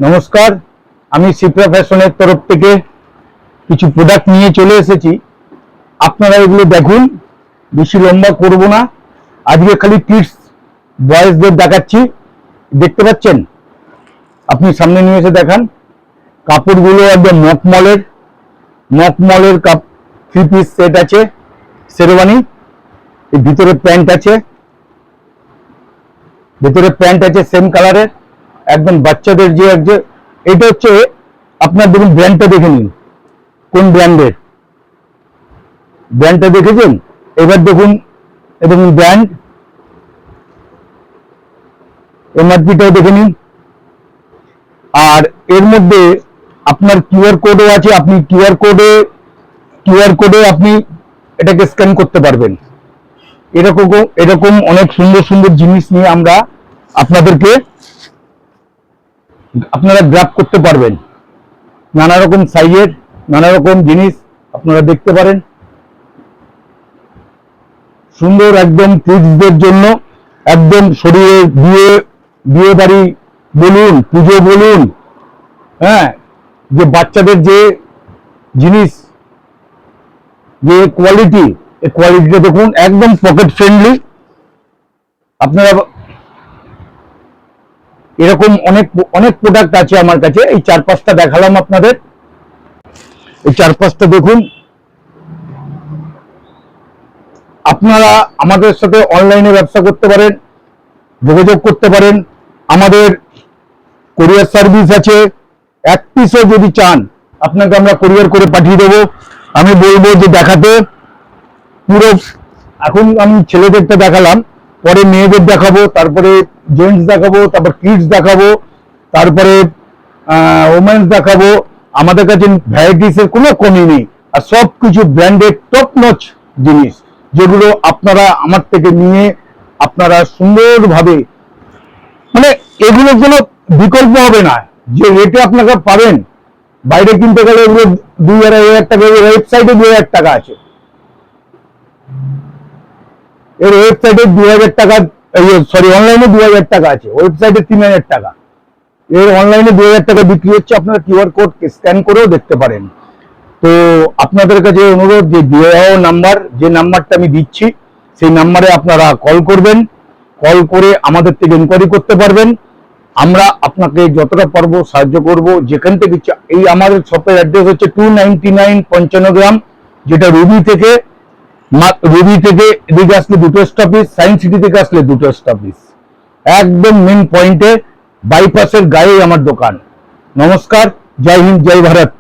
নমস্কার, আমি শিপ্রা ফ্যাশনের তরফ থেকে কিছু প্রোডাক্ট নিয়ে চলে এসেছি। আপনারা এগুলো দেখুন, বেশি লম্বা করব না। আজকে খালি কিডস বয়েজদের দেখাচ্ছি। দেখতে পাচ্ছেন? আপনি সামনে নিয়ে এসে দেখান। কাপড়গুলো একদম মকমলের থ্রি পিস সেট আছে, শেরওয়ানি। এর ভিতরে প্যান্ট আছে সেম কালারের, একদম বাচ্চাদের যে এটা হচ্ছে আপনার দেখুন, ব্র্যান্ডটা দেখে নিন কোন ব্র্যান্ডটা দেখেছেন। এবার দেখুন ব্র্যান্ড, এমআরপিটাও দেখে নিন। আর এর মধ্যে আপনার কিউআর কোডও আছে। আপনি কিউআর কোডে আপনি এটাকে স্ক্যান করতে পারবেন। এরকম অনেক সুন্দর সুন্দর জিনিস নিয়ে আমরা আপনারা গ্র্যাব করতে পারবেন। নানা রকম সাইজের নানা রকম জিনিস আপনারা দেখতে পারেন। সুন্দর একদম কিডসদের জন্য, একদম শরীরে বিয়ে বাড়ি বলুন, পুজো বলুন, হ্যাঁ, যে বাচ্চাদের যে জিনিস, যে কোয়ালিটি, এই কোয়ালিটিটা দেখুন, একদম পকেট ফ্রেন্ডলি। আপনারা এরকম অনেক প্রোডাক্ট আছে আমার কাছে। এই 4-5টা দেখালাম আপনাদের। এই 4-5টা দেখুন। আপনারা আমাদের সাথে অনলাইনে ব্যবসা করতে পারেন, যোগাযোগ করতে পারেন। আমাদের কোরিয়ার সার্ভিস আছে। এক পিসও যদি চান, আপনাকে আমরা কোরিয়ার করে পাঠিয়ে দেবো। আমি বলবো যে দেখাতে পুরো। এখন আমি ছেলেদেরটা দেখালাম, পরে মেয়েদের দেখাবো, তারপরে জেন্টস দেখাবো, তারপর কিডস দেখাবো, তারপরে ওমেন্স দেখাবো। আমাদের কাছে ভ্যারাইটিসের কোনো কমই নেই, আর সব কিছু ব্র্যান্ডেড টপ নচ জিনিস, যেগুলো আপনারা আমার থেকে নিয়ে আপনারা সুন্দরভাবে, মানে এগুলো কোনো বিকল্প হবে না। যে রেটে আপনারা পাবেন, বাইরে কিনতে গেলে এগুলো 2-2.5 টাকা, ওয়েবসাইটে 2,000 টাকা আছে। এর ওয়েবসাইটে 2,000 টাকা, অনলাইনে 2,000 টাকা আছে, ওয়েবসাইটে 3,000 টাকা। এর অনলাইনে 2,000 টাকা বিক্রি হচ্ছে। আপনারা কিউআর কোড স্ক্যান করেও দেখতে পারেন। তো আপনাদের কাছে অনুরোধ, যে দেওয়া নাম্বার, যে নাম্বারটা আমি দিচ্ছি, সেই নাম্বারে আপনারা কল করবেন। কল করে আমাদের থেকে ইনকোয়ারি করতে পারবেন। আমরা আপনাকে যতটা পারবো সাহায্য করব। যেখান থেকে এই আমাদের শপের অ্যাড্রেস হচ্ছে 299 পঞ্চানগ্রাম, যেটা রুবি থেকে এদিকে আসলে 2টো স্টপেজ, সায়েন্স সিটি থেকে আসলে 2টো স্টপেজ, একদম মেন পয়েন্টে বাইপাসের গায়ে আমার দোকান। নমস্কার, জয় হিন্দ, জয় ভারত।